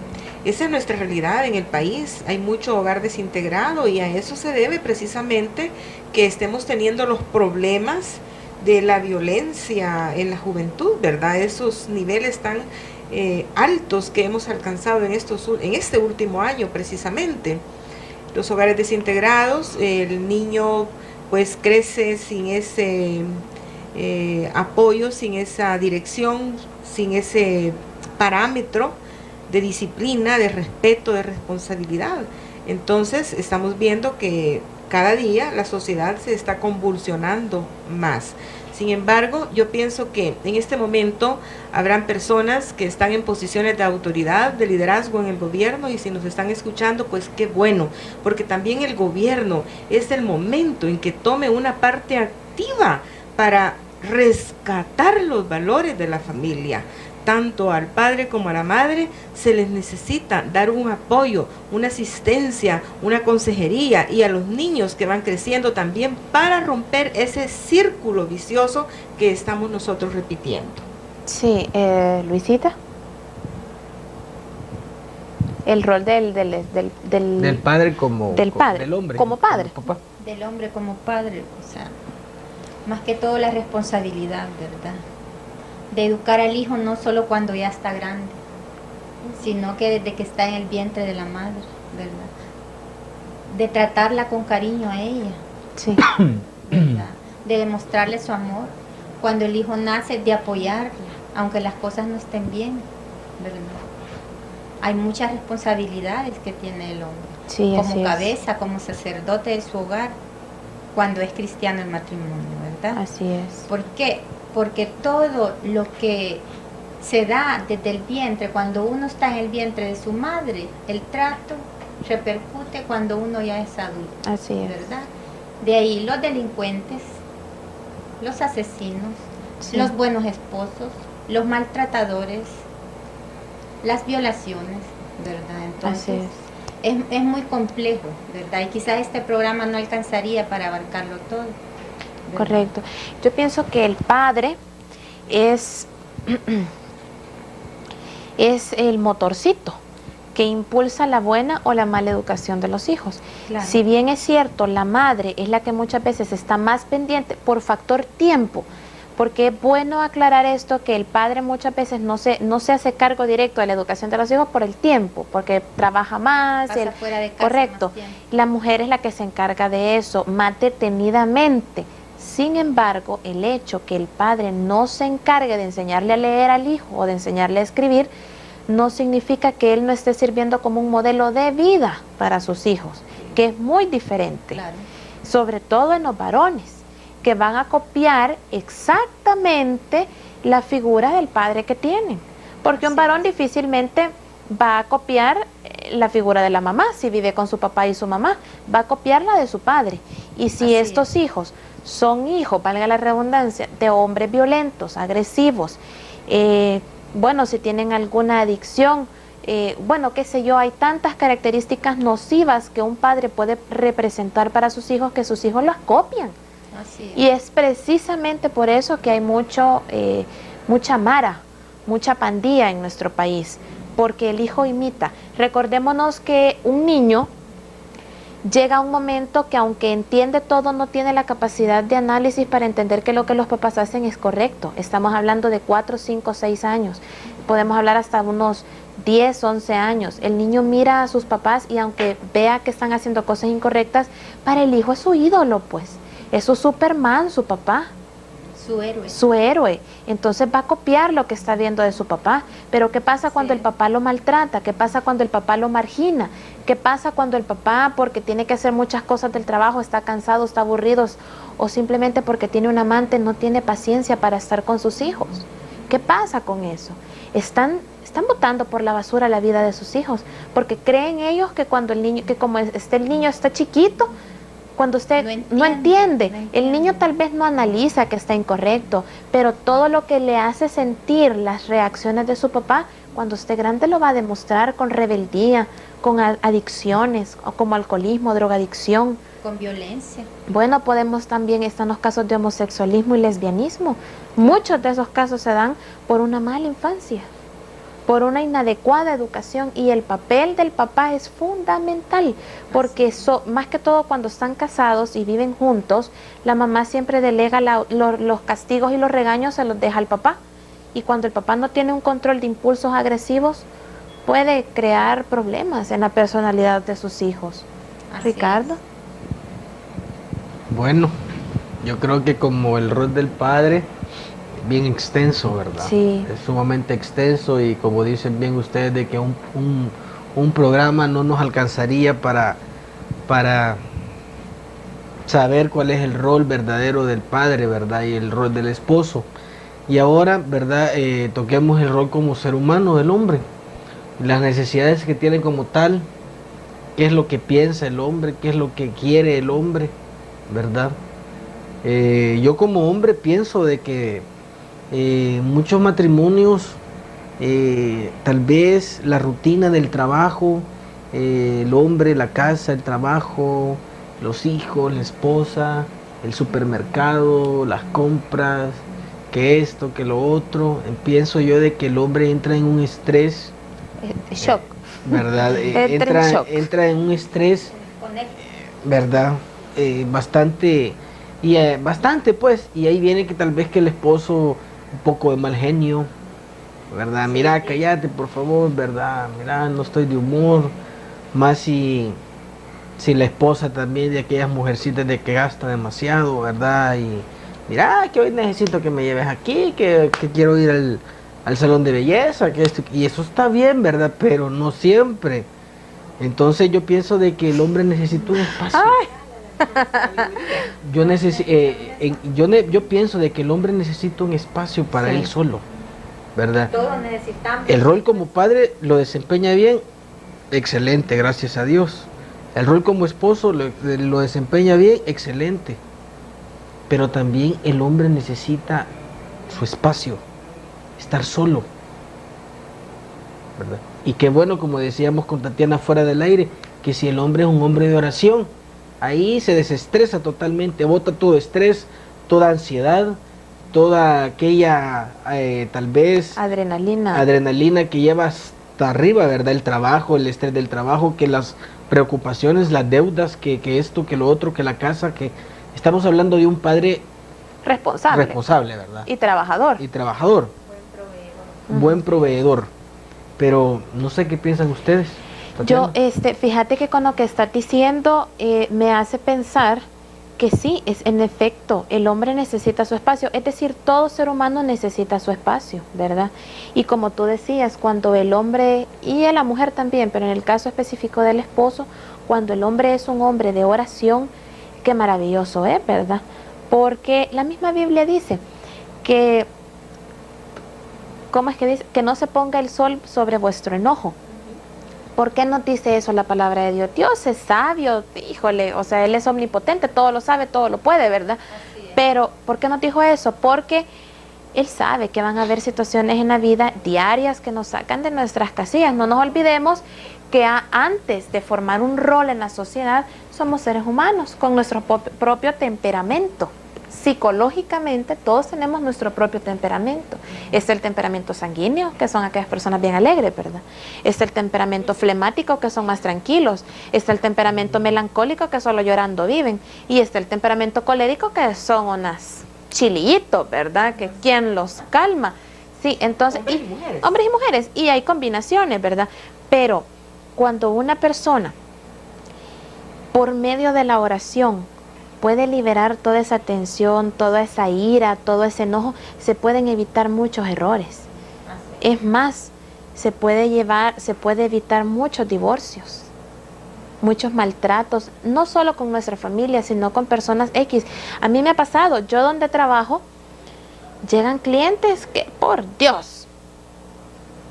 esa es nuestra realidad en el país. Hay mucho hogar desintegrado y a eso se debe precisamente que estemos teniendo los problemas de la violencia en la juventud, ¿verdad? Esos niveles tan altos que hemos alcanzado en este último año precisamente. Los hogares desintegrados, el niño pues crece sin ese apoyo, sin esa dirección, sin ese parámetro de disciplina, de respeto, de responsabilidad. Entonces estamos viendo que cada día la sociedad se está convulsionando más. Sin embargo, yo pienso que en este momento habrán personas que están en posiciones de autoridad, de liderazgo en el gobierno, y si nos están escuchando, pues qué bueno, porque también el gobierno es el momento en que tome una parte activa para rescatar los valores de la familia. Tanto al padre como a la madre se les necesita dar un apoyo, una asistencia, una consejería, y a los niños que van creciendo también, para romper ese círculo vicioso que estamos nosotros repitiendo. Sí, Luisita. El rol del padre como del padre, del hombre como padre, como papá. Del hombre como padre, o sea, más que todo la responsabilidad, ¿verdad? De educar al hijo no solo cuando ya está grande, sino que desde que está en el vientre de la madre, ¿verdad? De tratarla con cariño a ella, sí, ¿verdad? De demostrarle su amor. Cuando el hijo nace, de apoyarla, aunque las cosas no estén bien, ¿verdad? Hay muchas responsabilidades que tiene el hombre, sí, como cabeza, como sacerdote de su hogar, cuando es cristiano el matrimonio, ¿verdad? Así es. ¿Por qué? Porque todo lo que se da desde el vientre, cuando uno está en el vientre de su madre, el trato repercute cuando uno ya es adulto. Así es. ¿Verdad? De ahí los delincuentes, los asesinos, Sí. los buenos esposos, los maltratadores, las violaciones, ¿verdad? Entonces, Así es muy complejo, ¿verdad? Y quizás este programa no alcanzaría para abarcarlo todo, ¿verdad? Correcto. Yo pienso que el padre es el motorcito que impulsa la buena o la mala educación de los hijos. Claro. Si bien es cierto, la madre es la que muchas veces está más pendiente por factor tiempo, porque es bueno aclarar esto, que el padre muchas veces no se hace cargo directo de la educación de los hijos por el tiempo, porque trabaja más. Pasa fuera de casa correcto. más tiempo. La mujer es la que se encarga de eso más detenidamente. Sin embargo, el hecho que el padre no se encargue de enseñarle a leer al hijo o de enseñarle a escribir, no significa que él no esté sirviendo como un modelo de vida para sus hijos, que es muy diferente. Claro. Sobre todo en los varones, que van a copiar exactamente la figura del padre que tienen. Porque un varón difícilmente va a copiar la figura de la mamá, si vive con su papá y su mamá, va a copiar la de su padre. Y si Así estos hijos son hijos, valga la redundancia, de hombres violentos, agresivos, bueno, si tienen alguna adicción, bueno, qué sé yo, hay tantas características nocivas que un padre puede representar para sus hijos, que sus hijos las copian. Así es. Y es precisamente por eso que hay mucha mara, mucha pandilla en nuestro país, porque el hijo imita. Recordémonos que un niño llega a un momento que, aunque entiende todo, no tiene la capacidad de análisis para entender que lo que los papás hacen es correcto. Estamos hablando de 4, 5, 6 años. Podemos hablar hasta unos 10, 11 años. El niño mira a sus papás y, aunque vea que están haciendo cosas incorrectas, para el hijo es su ídolo, pues. Es su Superman, su papá. Su héroe. Su héroe. Entonces va a copiar lo que está viendo de su papá. Pero ¿qué pasa cuando el papá lo maltrata? ¿Qué pasa cuando el papá lo margina? ¿Qué pasa cuando el papá, porque tiene que hacer muchas cosas del trabajo, está cansado, está aburrido, o simplemente porque tiene un amante, no tiene paciencia para estar con sus hijos? ¿Qué pasa con eso? Están botando por la basura la vida de sus hijos, porque creen ellos que cuando el niño, que como el niño está chiquito, cuando usted no entiende. El niño tal vez no analiza que está incorrecto, pero todo lo que le hace sentir las reacciones de su papá, cuando esté grande lo va a demostrar con rebeldía, con adicciones, o como alcoholismo, drogadicción. Con violencia. Bueno, podemos también, están los casos de homosexualismo y lesbianismo. Muchos de esos casos se dan por una mala infancia, por una inadecuada educación, y el papel del papá es fundamental, porque más que todo cuando están casados y viven juntos, la mamá siempre delega los castigos y los regaños, se los deja al papá, y cuando el papá no tiene un control de impulsos agresivos, puede crear problemas en la personalidad de sus hijos. Así Ricardo. es. Bueno, yo creo que como el rol del padre, bien extenso, ¿verdad? Sí. Es sumamente extenso, y como dicen bien ustedes, de que un programa no nos alcanzaría para saber cuál es el rol verdadero del padre, ¿verdad? Y el rol del esposo. Y ahora, ¿verdad? Toquemos el rol como ser humano del hombre, las necesidades que tiene como tal, qué es lo que piensa el hombre, qué es lo que quiere el hombre, ¿verdad? Yo como hombre pienso de que muchos matrimonios, tal vez la rutina del trabajo, el hombre, la casa, el trabajo, los hijos, la esposa, el supermercado, las compras, que esto, que lo otro, pienso yo de que el hombre entra en un estrés, Shock. ¿verdad? Entra en shock. Entra en un estrés, Conecta. ¿verdad? Bastante, bastante pues, y ahí viene que tal vez que el esposo un poco de mal genio, ¿verdad? Mira, cállate por favor, ¿verdad? Mira, no estoy de humor, más si la esposa también de aquellas mujercitas de que gasta demasiado, ¿verdad? Y mira, que hoy necesito que me lleves aquí, que quiero ir al salón de belleza, que esto, y eso está bien, ¿verdad? Pero no siempre. Entonces yo pienso de que el hombre necesita un espacio. Yo pienso de que el hombre necesita un espacio para Sí. él solo, ¿verdad? Todos necesitamos. El rol como padre lo desempeña bien, excelente, gracias a Dios. El rol como esposo lo desempeña bien, excelente. Pero también el hombre necesita su espacio, estar solo, ¿verdad? Y qué bueno, como decíamos con Tatiana fuera del aire, que si el hombre es un hombre de oración, ahí se desestresa totalmente, bota todo estrés, toda ansiedad, toda aquella tal vez adrenalina que lleva hasta arriba, ¿verdad? El trabajo, el estrés del trabajo, que las preocupaciones, las deudas, que esto, que lo otro, que la casa, que estamos hablando de un padre responsable, ¿verdad? Y trabajador. Buen proveedor. Pero no sé qué piensan ustedes, Yo, Tatiana. fíjate que con lo que estás diciendo me hace pensar que sí, en efecto, el hombre necesita su espacio, es decir, todo ser humano necesita su espacio, ¿verdad? Y como tú decías, cuando el hombre, y a la mujer también, pero en el caso específico del esposo, cuando el hombre es un hombre de oración, qué maravilloso es, ¿verdad? Porque la misma Biblia dice que, ¿cómo es que dice? Que no se ponga el sol sobre vuestro enojo. ¿Por qué nos dice eso la palabra de Dios? Dios es sabio, híjole, o sea, Él es omnipotente, todo lo sabe, todo lo puede, ¿verdad? Pero, ¿por qué nos dijo eso? Porque Él sabe que van a haber situaciones en la vida diarias que nos sacan de nuestras casillas. No nos olvidemos que antes de formar un rol en la sociedad, somos seres humanos con nuestro propio temperamento. Psicológicamente todos tenemos nuestro propio temperamento. Está el temperamento sanguíneo, que son aquellas personas bien alegres, ¿verdad? Está el temperamento flemático, que son más tranquilos. Está el temperamento melancólico, que solo llorando viven. Y está el temperamento colérico, que son unas chilitos, ¿verdad? Que quien los calma. Sí, entonces, hombres y mujeres, y hay combinaciones, ¿verdad? Pero cuando una persona, por medio de la oración, puede liberar toda esa tensión, toda esa ira, todo ese enojo, se pueden evitar muchos errores. Es más, se puede evitar muchos divorcios, muchos maltratos, no solo con nuestra familia, sino con personas X. A mí me ha pasado, yo donde trabajo, llegan clientes que, por Dios,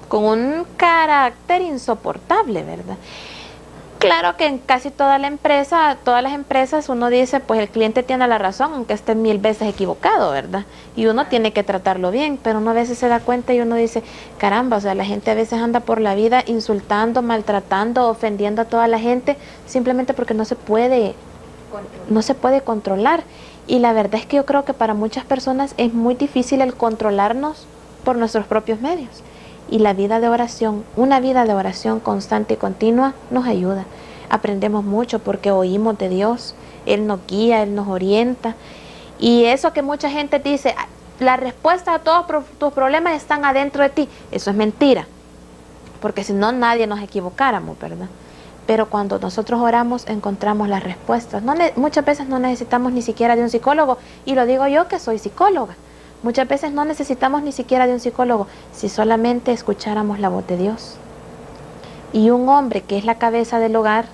con un carácter insoportable, ¿verdad? Claro que en casi todas las empresas uno dice, pues el cliente tiene la razón, aunque esté 1000 veces equivocado, ¿verdad? Y uno tiene que tratarlo bien, pero uno a veces se da cuenta y uno dice, caramba, o sea, la gente a veces anda por la vida insultando, maltratando, ofendiendo a toda la gente, simplemente porque no se puede controlar. Y la verdad es que yo creo que para muchas personas es muy difícil el controlarnos por nuestros propios medios. Y la vida de oración, una vida de oración constante y continua nos ayuda. Aprendemos mucho porque oímos de Dios, Él nos guía, Él nos orienta. Y eso que mucha gente dice, la respuesta a todos tus problemas están adentro de ti, eso es mentira. Porque si no, nadie nos equivocáramos, ¿verdad? Pero cuando nosotros oramos, encontramos las respuestas. Muchas veces no necesitamos ni siquiera de un psicólogo, y lo digo yo que soy psicóloga. Muchas veces no necesitamos ni siquiera de un psicólogo, si solamente escucháramos la voz de Dios. Y un hombre que es la cabeza del hogar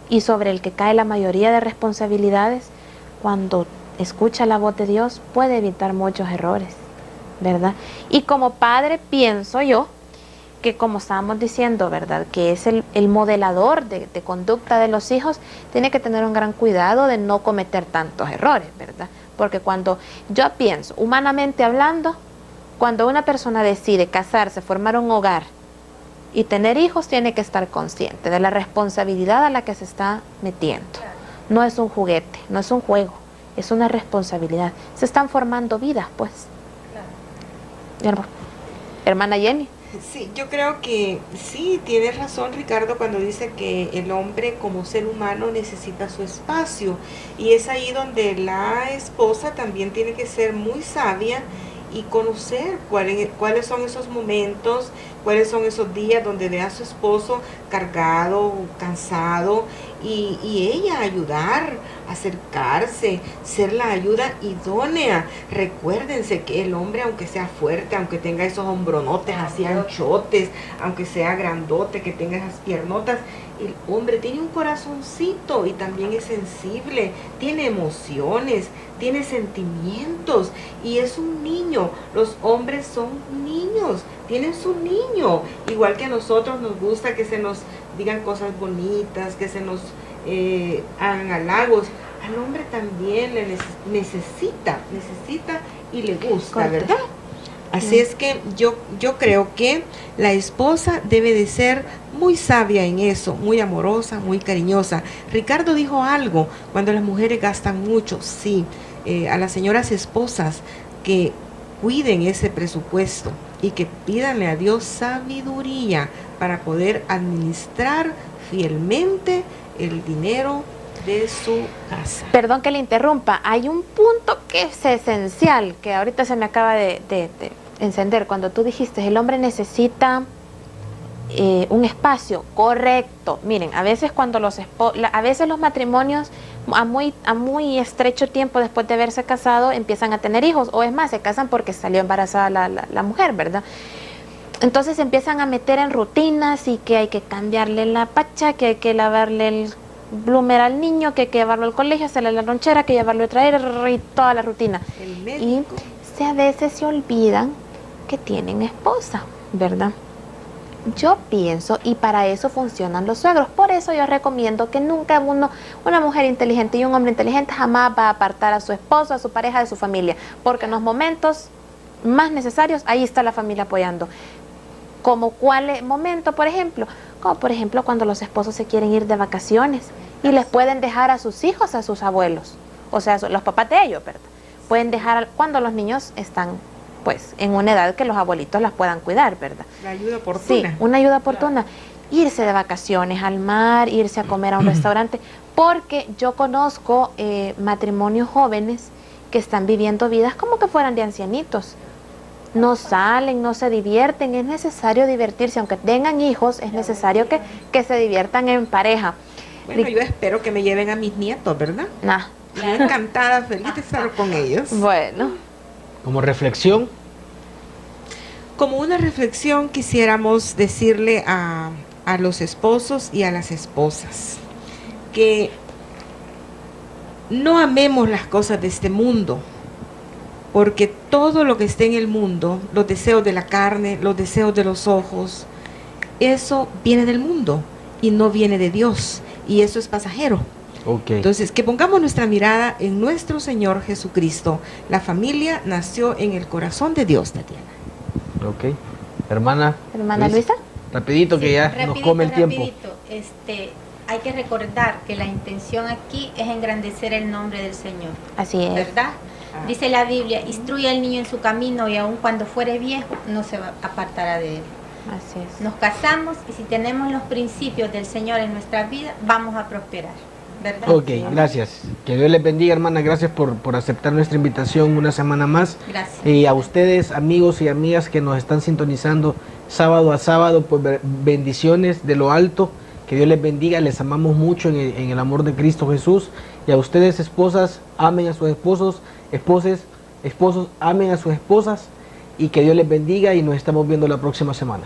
y sobre el que cae la mayoría de responsabilidades, cuando escucha la voz de Dios puede evitar muchos errores, ¿verdad? Y como padre pienso yo que, como estábamos diciendo, ¿verdad?, que es el modelador de conducta de los hijos, tiene que tener un gran cuidado de no cometer tantos errores, ¿verdad? Porque cuando yo pienso, humanamente hablando, cuando una persona decide casarse, formar un hogar y tener hijos, tiene que estar consciente de la responsabilidad a la que se está metiendo. No es un juguete, no es un juego, es una responsabilidad. Se están formando vidas, pues. Hermana Jenny. Sí, yo creo que sí, tiene razón Ricardo cuando dice que el hombre como ser humano necesita su espacio, y es ahí donde la esposa también tiene que ser muy sabia y conocer cuáles son esos momentos, cuáles son esos días donde ve a su esposo cargado, cansado, y ella ayudar, acercarse, ser la ayuda idónea. Recuérdense que el hombre, aunque sea fuerte, aunque tenga esos hombronotes así anchotes, aunque sea grandote, que tenga esas piernotas, el hombre tiene un corazoncito y también es sensible, tiene emociones, tiene sentimientos y es un niño. Los hombres son niños, tienen su niño, igual que a nosotros nos gusta que se nos digan cosas bonitas, que se nos hagan halagos. Al hombre también le necesita y le gusta, ¿verdad? Así es que yo creo que la esposa debe de ser muy sabia en eso, muy amorosa, muy cariñosa. Ricardo dijo algo, cuando las mujeres gastan mucho, sí, a las señoras esposas que cuiden ese presupuesto y que pídanle a Dios sabiduría para poder administrar fielmente el dinero de su casa. Perdón que le interrumpa, hay un punto que es esencial, que ahorita se me acaba de encender, cuando tú dijiste, el hombre necesita un espacio, correcto. Miren, a veces cuando a veces los matrimonios a muy estrecho tiempo después de haberse casado empiezan a tener hijos, o es más, se casan porque salió embarazada la mujer, ¿verdad? Entonces se empiezan a meter en rutinas y que hay que cambiarle la pacha, que hay que lavarle el bloomer al niño, que hay que llevarlo al colegio, hacerle la lonchera, que llevarlo a traer, y toda la rutina. El médico. Y a veces se olvidan que tienen esposa, ¿verdad? Yo pienso, y para eso funcionan los suegros. Por eso yo recomiendo que nunca una mujer inteligente y un hombre inteligente jamás va a apartar a su esposo, a su pareja de su familia, porque en los momentos más necesarios, ahí está la familia apoyando. ¿Como cuál momento, por ejemplo? Como por ejemplo cuando los esposos se quieren ir de vacaciones y les pueden dejar a sus hijos, a sus abuelos, o sea, los papás de ellos, ¿verdad? Pueden dejar cuando los niños están pues en una edad que los abuelitos las puedan cuidar, ¿verdad? La ayuda oportuna. Sí, una ayuda oportuna. Claro. Irse de vacaciones al mar, irse a comer a un restaurante, porque yo conozco matrimonios jóvenes que están viviendo vidas como que fueran de ancianitos. No salen, no se divierten, es necesario divertirse, aunque tengan hijos, es necesario que se diviertan en pareja. Bueno, yo espero que me lleven a mis nietos, ¿verdad? Nah. Yo encantada, feliz de estar con ellos. Bueno. Como reflexión. Como una reflexión quisiéramos decirle a los esposos y a las esposas que no amemos las cosas de este mundo, porque todo lo que esté en el mundo, los deseos de la carne, los deseos de los ojos, eso viene del mundo y no viene de Dios. y eso es pasajero. Ok. Entonces, que pongamos nuestra mirada en nuestro Señor Jesucristo. La familia nació en el corazón de Dios, Tatiana. Ok. Hermana. Hermana Luis, Luisa. Rapidito que Sí, ya rapidito, nos come el tiempo. rapidito. Hay que recordar que la intención aquí es engrandecer el nombre del Señor, Así es. ¿verdad? Ah. Dice la Biblia, instruye al niño en su camino y aun cuando fuere viejo no se apartará de él. Así es. Nos casamos y si tenemos los principios del Señor en nuestra vida, vamos a prosperar, ¿verdad? Ok, gracias. Que Dios les bendiga, hermana. Gracias por aceptar nuestra invitación una semana más. Gracias. Y a ustedes, amigos y amigas que nos están sintonizando sábado a sábado, pues bendiciones de lo alto. Que Dios les bendiga. Les amamos mucho en el amor de Cristo Jesús. Y a ustedes, esposas, amen a sus esposos. Esposos, amen a sus esposas. Y que Dios les bendiga y nos estamos viendo la próxima semana.